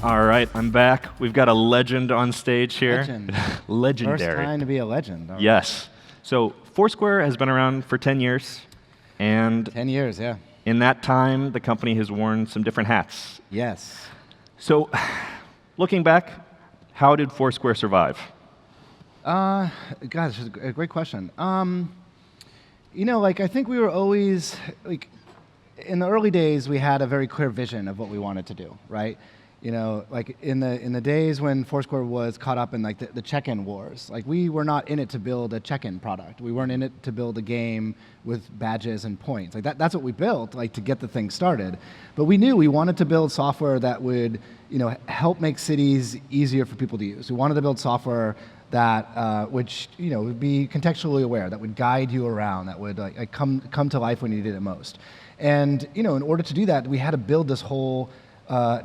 All right, I'm back. We've got a legend on stage here. Legend. Legendary. First time to be a legend. All right. Yes. So Foursquare has been around for 10 years, and 10 years, yeah. in that time, the company has worn some different hats. Yes. So looking back, how did Foursquare survive? Gosh, this is a great question. I think we were always, in the early days, we had a very clear vision of what we wanted to do, right? In the days when Foursquare was caught up in the check-in wars, we were not in it to build a check-in product. We weren't in it to build a game with badges and points. That's what we built, to get the thing started. But we knew we wanted to build software that would, help make cities easier for people to use. We wanted to build software that would be contextually aware, that would guide you around, that would come to life when you need it most. And in order to do that, we had to build this whole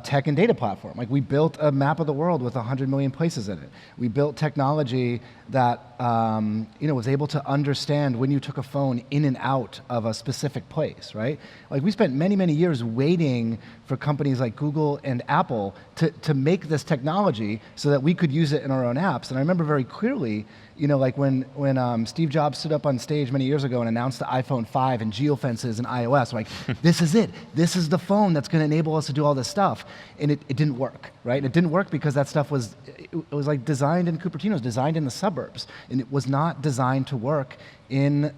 tech and data platform. We built a map of the world with 100 million places in it. We built technology that was able to understand when you took a phone in and out of a specific place, right? We spent many, many years waiting for companies like Google and Apple to make this technology so that we could use it in our own apps. And I remember very clearly, when Steve Jobs stood up on stage many years ago and announced the iPhone 5 and geofences and iOS, this is it. This is the phone that's going to enable us to do all this stuff. And it didn't work, right? It didn't work because that stuff was designed in Cupertino, designed in the suburbs, and it was not designed to work in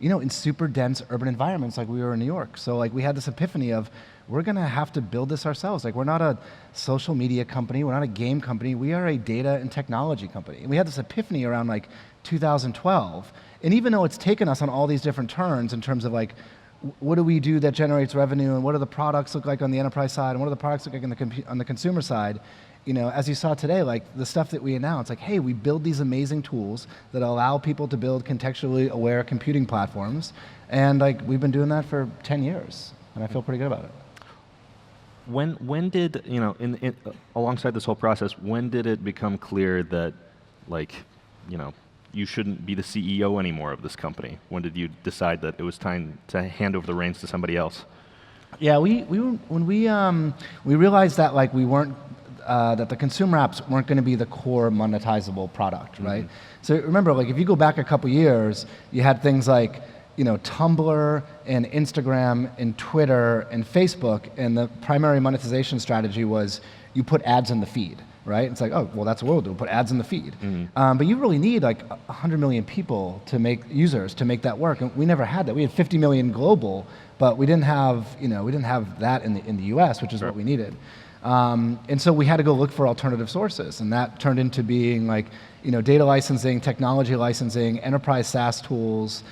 in super dense urban environments like we were in New York. So we had this epiphany of, we're going to have to build this ourselves. We're not a social media company. We're not a game company. We are a data and technology company. And we had this epiphany around 2012. And even though it's taken us on all these different turns in terms of what do we do that generates revenue, and what do the products look like on the enterprise side, and what do the products look like on the consumer side, as you saw today, the stuff that we announced, hey, we build these amazing tools that allow people to build contextually aware computing platforms. And we've been doing that for 10 years. And I feel pretty good about it. When did, alongside this whole process, when did it become clear that, you shouldn't be the CEO anymore of this company? When did you decide that it was time to hand over the reins to somebody else? Yeah, when we realized that we weren't, that the consumer apps weren't going to be the core monetizable product, right? Mm-hmm. So remember, if you go back a couple years, you had things like Tumblr and Instagram and Twitter and Facebook, and the primary monetization strategy was you put ads in the feed, right? It's oh, well, that's what we'll do, put ads in the feed. Mm-hmm. But you really need 100 million people users to make that work, and we never had that. We had 50 million global, but we didn't have, that in the US, which is what we needed. And so we had to go look for alternative sources, and that turned into being data licensing, technology licensing, enterprise SaaS tools,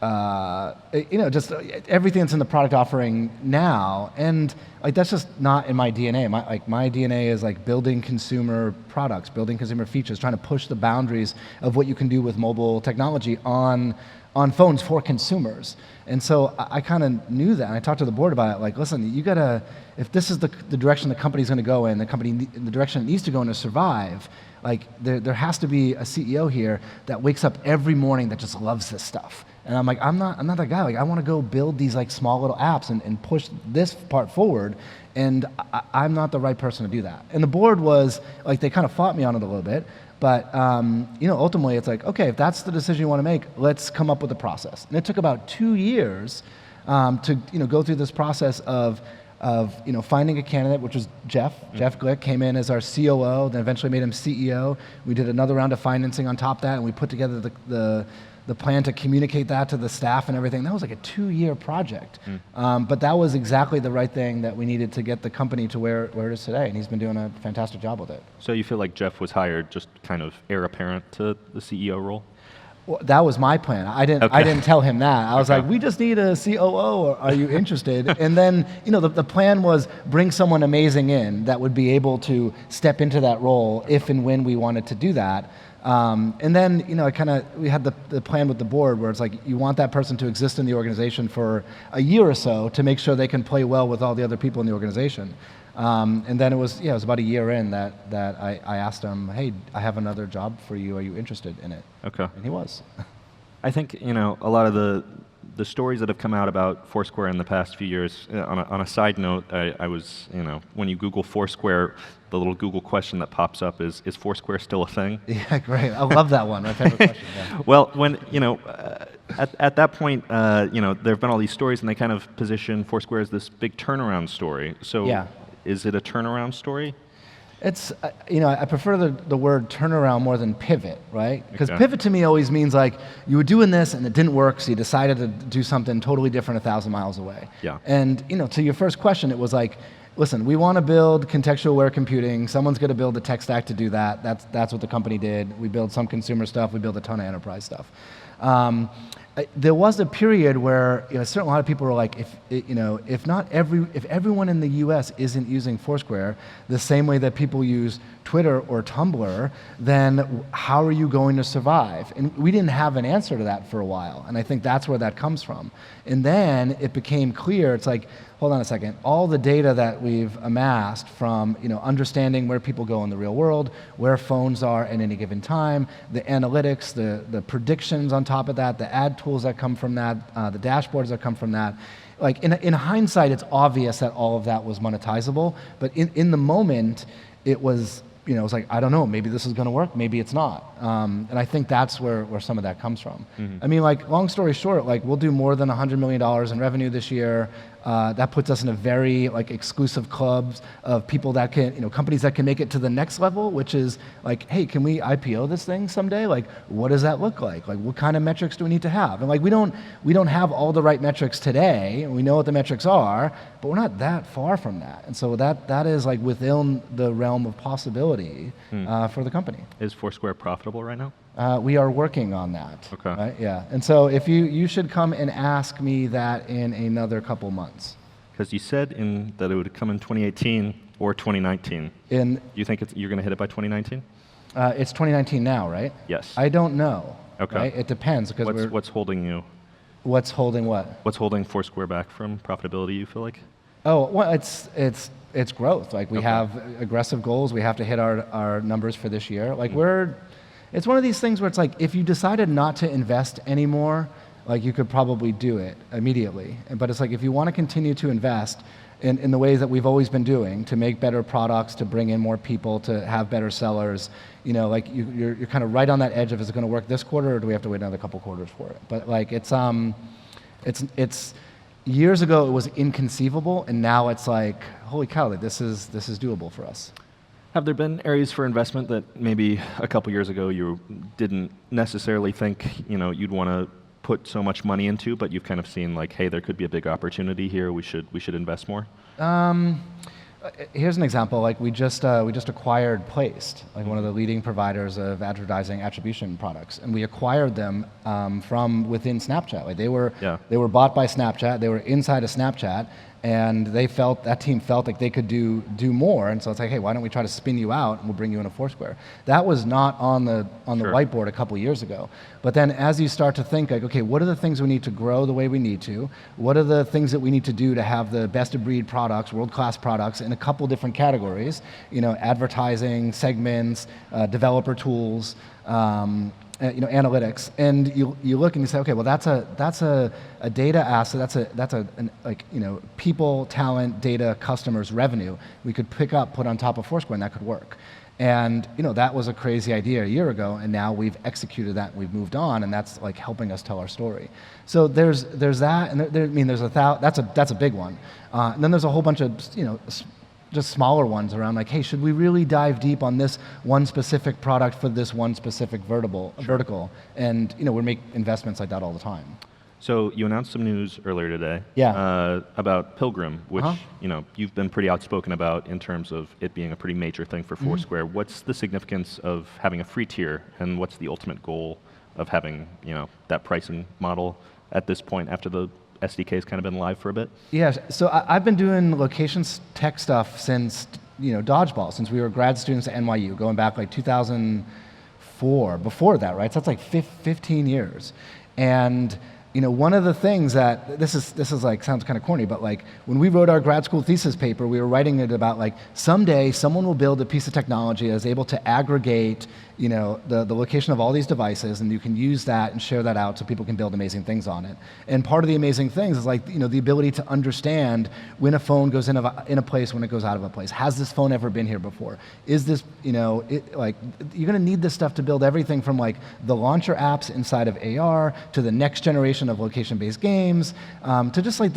just everything that's in the product offering now. And that's just not in my DNA. My DNA is building consumer products, building consumer features, trying to push the boundaries of what you can do with mobile technology on phones for consumers. And so I kind of knew that, and I talked to the board about it. Listen, you gotta, if this is the direction the company's going to go in, the direction it needs to go in to survive, there has to be a CEO here that wakes up every morning that just loves this stuff. And I'm I'm not that guy. I want to go build these small little apps and push this part forward, and I'm not the right person to do that. And the board was they kind of fought me on it a little bit. But ultimately, it's okay, if that's the decision you want to make, let's come up with a process. And it took about 2 years to go through this process of finding a candidate, which was Jeff. Mm-hmm. Jeff Glick came in as our COO, then eventually made him CEO. We did another round of financing on top of that, and we put together the plan to communicate that to the staff and everything. That was a 2-year project. But that was exactly the right thing that we needed to get the company to where it is today, and he's been doing a fantastic job with it. So you feel like Jeff was hired just kind of heir apparent to the CEO role? Well, that was my plan. I didn't tell him that. I was we just need a COO. Are you interested? And then, the plan was bring someone amazing in that would be able to step into that role if and when we wanted to do that. And then, we had the plan with the board where it's you want that person to exist in the organization for a year or so to make sure they can play well with all the other people in the organization. And then it was about a year in that I asked him, hey, I have another job for you. Are you interested in it? Okay. And he was. I think, a lot of the stories that have come out about Foursquare in the past few years. On a side note, I was, when you Google Foursquare, the little Google question that pops up is Foursquare still a thing? Yeah, great. I love that one. My favorite question. Yeah. Well, when at that point, there have been all these stories, and they kind of position Foursquare as this big turnaround story. So, Yeah. is it a turnaround story? It's, I prefer the word turnaround more than pivot, right? Because Okay. pivot to me always means like you were doing this and it didn't work, so you decided to do something totally different 1,000 miles away. Yeah. And, to your first question, it was like, listen, we want to build contextual aware computing. Someone's going to build the tech stack to do that. That's what the company did. We build some consumer stuff. We build a ton of enterprise stuff. There was a period where certainly a lot of people were like, if everyone in the U.S. isn't using Foursquare the same way that people use Twitter or Tumblr, then how are you going to survive? And we didn't have an answer to that for a while, and I think that's where that comes from. And then it became clear. It's like, hold on a second. All the data that we've amassed from understanding where people go in the real world, where phones are at any given time, the analytics, the predictions on top of that, the ad tools that come from that, the dashboards that come from that. Like in hindsight, it's obvious that all of that was monetizable, but in the moment, it was. It was like, I don't know, maybe this is going to work, maybe it's not. And I think that's where some of that comes from. Mm-hmm. I mean, like, long story short, like, we'll do more than $100 million in revenue this year. That puts us in a very exclusive clubs of people that can, companies that can make it to the next level, which is like, hey, can we IPO this thing someday? Like, what does that look like? Like, what kind of metrics do we need to have? And like, we don't have all the right metrics today, and we know what the metrics are, but we're not that far from that. And so that is like within the realm of possibility for the company. Is Foursquare profitable right now? We are working on that. Okay. Right? Yeah. And so if you should come and ask me that in another couple months. Because you said that it would come in 2018 or 2019. Do you think you're going to hit it by 2019? It's 2019 now, right? Yes. I don't know. Okay. Right? It depends because what's holding you? What's holding what? What's holding Foursquare back from profitability, you feel like? Oh, well, it's growth. Like we have aggressive goals. We have to hit our numbers for this year. Like it's one of these things where it's like if you decided not to invest anymore, like you could probably do it immediately. But it's like if you want to continue to invest in the ways that we've always been doing, to make better products, to bring in more people, to have better sellers, like you're kind of right on that edge of is it going to work this quarter or do we have to wait another couple quarters for it? But like it's years ago it was inconceivable, and now it's like, holy cow, this is doable for us. Have there been areas for investment that maybe a couple years ago you didn't necessarily think you'd want to put so much money into, but you've kind of seen like, hey, there could be a big opportunity here. We should invest more. Here's an example. Like we just acquired Placed, like one of the leading providers of advertising attribution products, and we acquired them from within Snapchat. Like they were bought by Snapchat. They were inside of Snapchat, and that team felt like they could do more. And so it's like, hey, why don't we try to spin you out and we'll bring you into Foursquare? That was not on the whiteboard a couple years ago. But then as you start to think like, okay, what are the things we need to grow the way we need to? What are the things that we need to do to have the best of breed products, world-class products in a couple different categories? Advertising, segments, developer tools, analytics, and you look and you say, okay, well that's a data asset. That's people, talent, data, customers, revenue we could pick up, put on top of Foursquare, and that could work. And that was a crazy idea a year ago, and now we've executed that, and we've moved on, and that's like helping us tell our story. So there's that, and that's a big one. And then there's a whole bunch of just smaller ones around like, hey, should we really dive deep on this one specific product for this one specific vertical? And we make investments like that all the time. So you announced some news earlier today about Pilgrim, which you've been pretty outspoken about in terms of it being a pretty major thing for Foursquare. What's the significance of having a free tier, and what's the ultimate goal of having that pricing model at this point after the SDK has kind of been live for a bit? Yeah, so I've been doing locations tech stuff since Dodgeball, since we were grad students at NYU, going back like 2004. Before that, right? So that's like 15 years. And one of the things that this is like sounds kind of corny, but like when we wrote our grad school thesis paper, we were writing it about like someday someone will build a piece of technology that is able to aggregate the location of all these devices, and you can use that and share that out so people can build amazing things on it. And part of the amazing things is like the ability to understand when a phone goes in a place, when it goes out of a place. Has this phone ever been here before? Is this like you're going to need this stuff to build everything from like the launcher apps inside of AR to the next generation of location-based games to just like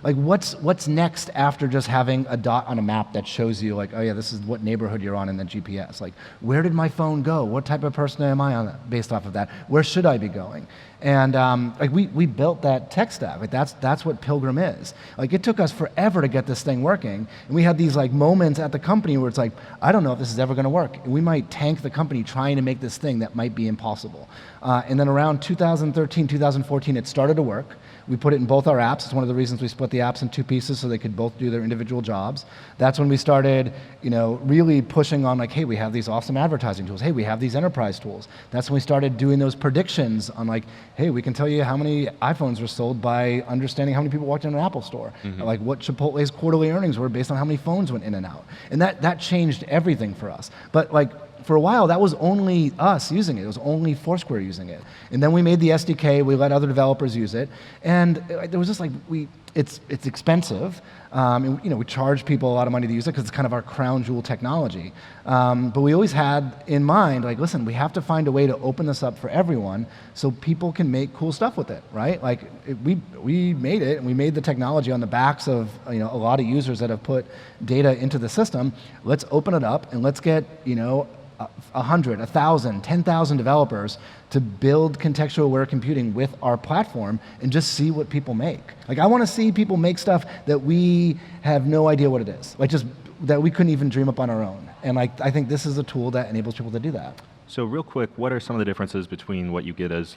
like what's next after just having a dot on a map that shows you like, oh yeah, this is what neighborhood you're on in the GPS. Like, where did my phone go? What type of person am I on based off of that? Where should I be going? And like we built that tech stack. Like that's what Pilgrim is. Like it took us forever to get this thing working, and we had these like moments at the company where it's like, I don't know if this is ever going to work. And we might tank the company trying to make this thing that might be impossible. And then around 2013, 2014, it started to work. We put it in both our apps. It's one of the reasons we split the apps in two pieces so they could both do their individual jobs. That's when we started, really pushing on like, hey, we have these awesome advertising tools. Hey, we have these enterprise tools. That's when we started doing those predictions on like, hey, we can tell you how many iPhones were sold by understanding how many people walked in an Apple store. Mm-hmm. Like what Chipotle's quarterly earnings were based on how many phones went in and out. And that changed everything for us. But like, for a while, that was only us using it. It was only Foursquare using it. And then we made the SDK. We let other developers use it. And there was just like, it's expensive. And, we charge people a lot of money to use it because it's kind of our crown jewel technology. But we always had in mind, like, listen, we have to find a way to open this up for everyone so people can make cool stuff with it, right? Like, we made it, and we made the technology on the backs of a lot of users that have put data into the system. Let's open it up, and let's get 100, 1,000, 10,000 developers to build contextual aware computing with our platform and just see what people make. Like I want to see people make stuff that we have no idea what it is, like just that we couldn't even dream up on our own. And I think this is a tool that enables people to do that. So real quick, what are some of the differences between what you get as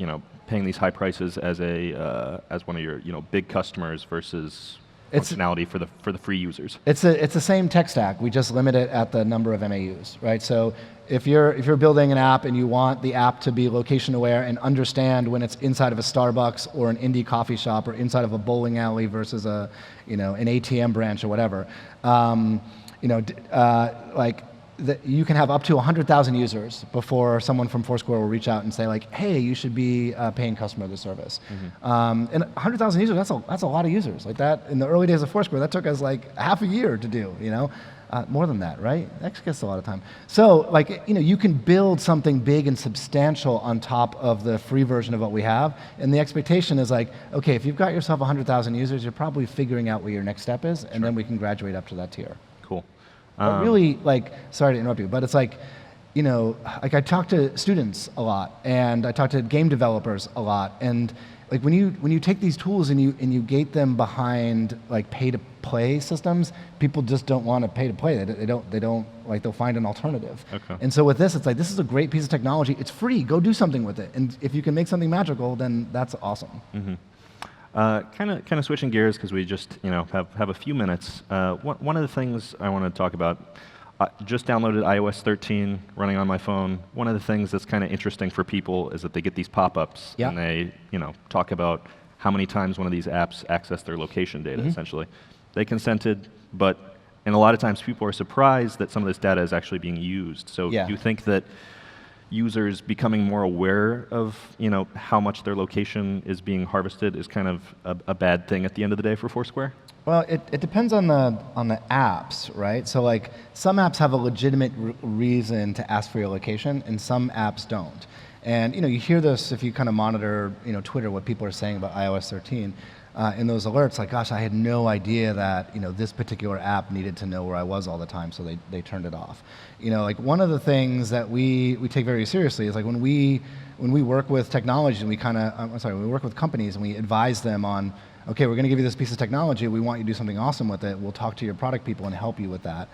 paying these high prices as as one of your big customers versus functionality for the free users? It's the same tech stack. We just limit it at the number of MAUs, right? So if you're building an app and you want the app to be location aware and understand when it's inside of a Starbucks or an indie coffee shop or inside of a bowling alley versus an ATM branch or whatever, you can have up to 100,000 users before someone from Foursquare will reach out and say like, hey, you should be a paying customer of the service. Mm-hmm. And 100,000 users, that's a lot of users. Like that, in the early days of Foursquare, that took us like half a year to do, more than that, right? That gets a lot of time. So like, you can build something big and substantial on top of the free version of what we have. And the expectation is like, okay, if you've got yourself 100,000 users, you're probably figuring out what your next step is, and then we can graduate up to that tier. Cool. But really, like, sorry to interrupt you, but it's like, like I talk to students a lot, and I talk to game developers a lot, and like when you take these tools and you gate them behind like pay-to-play systems, people just don't want to pay to play. They don't like, they'll find an alternative. Okay. And so with this, it's like, this is a great piece of technology. It's free. Go do something with it. And if you can make something magical, then that's awesome. Mm-hmm. Kind of switching gears because we just have a few minutes. One of the things I want to talk about, just downloaded iOS 13 running on my phone. One of the things that's kind of interesting for people is that they get these pop-ups and they talk about how many times one of these apps accessed their location data. Mm-hmm. Essentially, they consented, and a lot of times people are surprised that some of this data is actually being used. So do you think that users becoming more aware of how much their location is being harvested is kind of a bad thing at the end of the day for Foursquare? Well, it depends on the apps, right? So like some apps have a legitimate reason to ask for your location, and some apps don't. And you hear this if you kind of monitor Twitter, what people are saying about iOS 13. In those alerts, like, gosh, I had no idea that this particular app needed to know where I was all the time, so they turned it off. Like one of the things that we take very seriously is like when we work with technology and we work with companies and we advise them on, okay, we're going to give you this piece of technology. We want you to do something awesome with it. We'll talk to your product people and help you with that.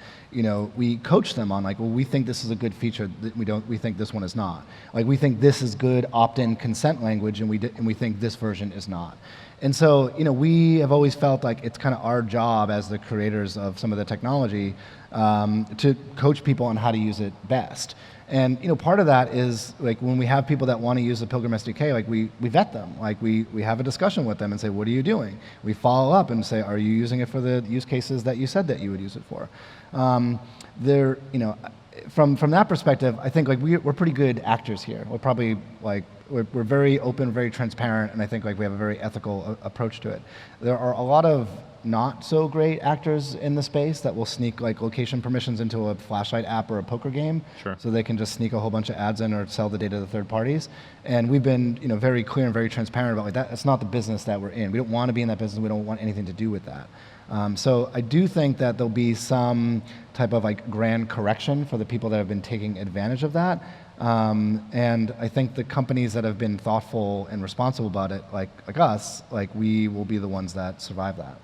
We coach them on like, well, we think this is a good feature. We think this one is not. Like, we think this is good opt-in consent language, and we think this version is not. And so, we have always felt like it's kind of our job as the creators of some of the technology to coach people on how to use it best. And part of that is like when we have people that want to use the Pilgrim SDK, like we vet them, like we have a discussion with them and say, what are you doing? We follow up and say, are you using it for the use cases that you said that you would use it for? From that perspective, I think like we're pretty good actors here. We're probably like we're very open, very transparent, and I think like we have a very ethical approach to it. There are a lot of not so great actors in the space that will sneak like location permissions into a flashlight app or a poker game, so they can just sneak a whole bunch of ads in or sell the data to third parties. And we've been very clear and very transparent about like that. That's not the business that we're in. We don't want to be in that business. We don't want anything to do with that. So I do think that there'll be some type of like grand correction for the people that have been taking advantage of that. And I think the companies that have been thoughtful and responsible about it, like us, like we will be the ones that survive that.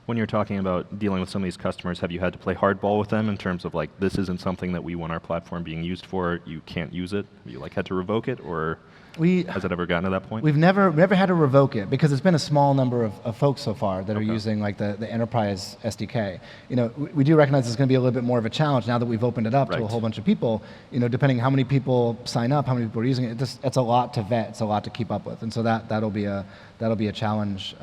When you're talking about dealing with some of these customers, have you had to play hardball with them in terms of like, this isn't something that we want our platform being used for, you can't use it? Have you like had to revoke it, or has it ever gotten to that point? We've never had to revoke it because it's been a small number of folks so far that are using like the enterprise SDK. We do recognize it's going to be a little bit more of a challenge now that we've opened it up to a whole bunch of people. Depending how many people sign up, how many people are using it, it's a lot to vet, it's a lot to keep up with, and so that'll be a challenge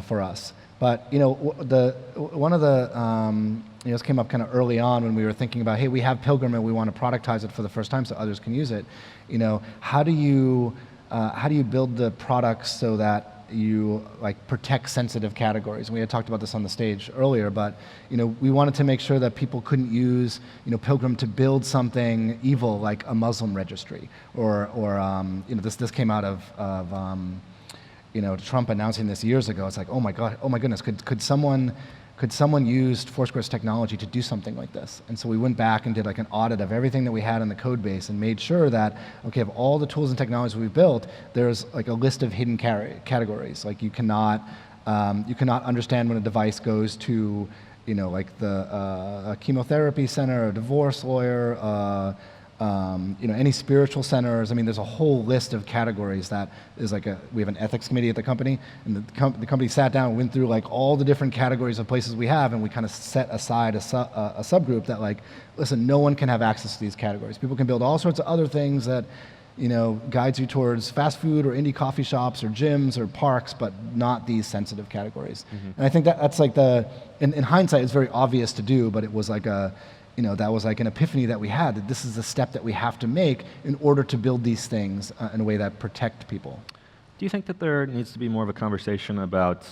for us. But one of the this came up kind of early on when we were thinking about, hey, we have Pilgrim and we want to productize it for the first time so others can use it. How do you build the products so that you like protect sensitive categories? And we had talked about this on the stage earlier, but we wanted to make sure that people couldn't use Pilgrim to build something evil like a Muslim registry or this came out of Trump announcing this years ago. It's like, oh my goodness, could someone use Foursquare's technology to do something like this? And so we went back and did like an audit of everything that we had in the code base and made sure that, okay, of all the tools and technologies we've built, there's like a list of hidden categories. Like you cannot understand when a device goes to, like a chemotherapy center, a divorce lawyer, any spiritual centers. I mean, there's a whole list of categories that is like we have an ethics committee at the company, and the company sat down and went through like all the different categories of places we have, and we kind of set aside a subgroup that like, listen, no one can have access to these categories. People can build all sorts of other things that, guides you towards fast food or indie coffee shops or gyms or parks, but not these sensitive categories. And I think that's like in hindsight, it's very obvious to do, but it was like that was like an epiphany that we had, that this is a step that we have to make in order to build these things in a way that protect people. Do you think that there needs to be more of a conversation about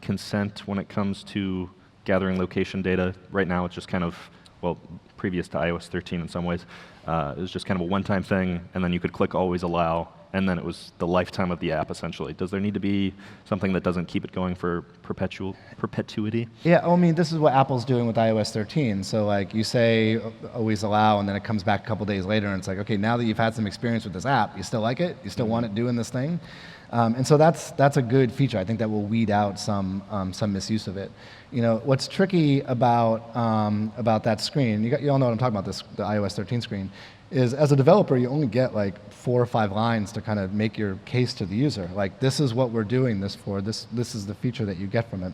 consent when it comes to gathering location data? Right now it's just kind of, well, previous to iOS 13 in some ways, it was just kind of a one-time thing, and then you could click always allow, and then it was the lifetime of the app, essentially. Does there need to be something that doesn't keep it going for perpetuity? Yeah, I mean, this is what Apple's doing with iOS 13. So like you say always allow, and then it comes back a couple days later, and it's like, okay, now that you've had some experience with this app, you still like it? You still want it doing this thing? And so that's a good feature. I think that will weed out some misuse of it. What's tricky about that screen, you all know what I'm talking about, the iOS 13 screen, is as a developer, you only get like 4 or 5 lines to kind of make your case to the user. Like, this is what we're doing this for. This is the feature that you get from it.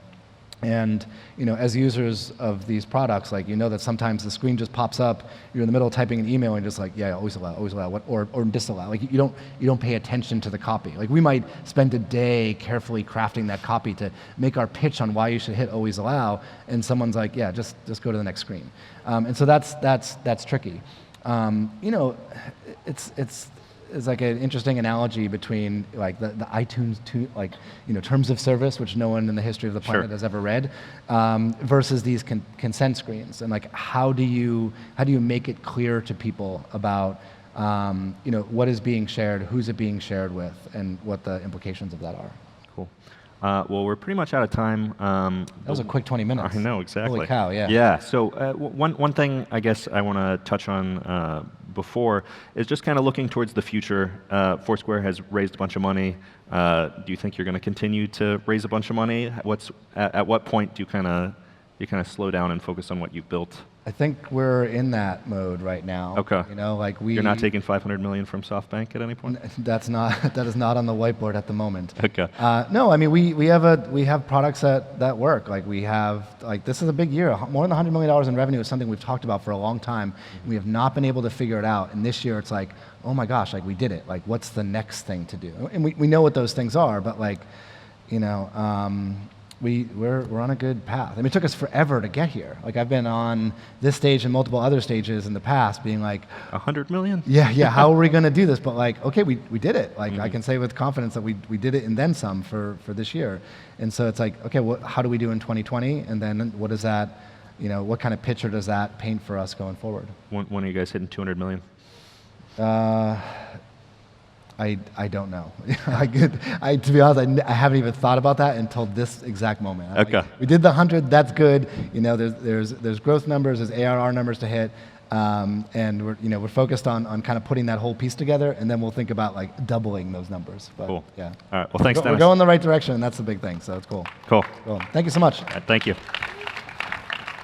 And as users of these products, like that sometimes the screen just pops up. You're in the middle of typing an email and you're just like, yeah, always allow, or disallow. Like you don't pay attention to the copy. Like we might spend a day carefully crafting that copy to make our pitch on why you should hit always allow, and someone's like, yeah, just go to the next screen. And so that's tricky. It's like an interesting analogy between like the iTunes terms of service, which no one in the history of the planet has ever read, versus these consent screens, and like how do you make it clear to people about what is being shared, who's it being shared with, and what the implications of that are. Cool. Well, we're pretty much out of time. That was a quick 20 minutes. I know, exactly. Holy cow, yeah. Yeah, so one thing I guess I want to touch on before is just kind of looking towards the future. Foursquare has raised a bunch of money. Do you think you're going to continue to raise a bunch of money? At what point do you kind of you kind of slow down and focus on what you've built? I think we're in that mode right now. Okay. You know, like You're not taking $500 million from SoftBank at any point? That is not on the whiteboard at the moment. Okay. No, I mean we have products that work. Like we have this is a big year. More than $100 million in revenue is something we've talked about for a long time. We have not been able to figure it out. And this year it's like, oh my gosh, like we did it. Like what's the next thing to do? And we know what those things are, but like, you know, we're on a good path. I mean, it took us forever to get here. Like I've been on this stage and multiple other stages in the past being like, 100 million? Yeah, how are we going to do this? But like, okay, we did it. Like I can say with confidence that we did it and then some for this year. And so it's like, okay, how do we do in 2020? And then what is that, you know, what kind of picture does that paint for us going forward? When are you guys hitting 200 million? I don't know. To be honest, I haven't even thought about that until this exact moment. Okay. Like, we did the 100. That's good. You know, there's growth numbers, there's ARR numbers to hit, and we're focused on kind of putting that whole piece together, and then we'll think about like doubling those numbers. But, cool. Yeah. All right. Well, thanks, Dennis. We're going in the right direction, and that's the big thing. So it's cool. Cool. Thank you so much. All right, thank you.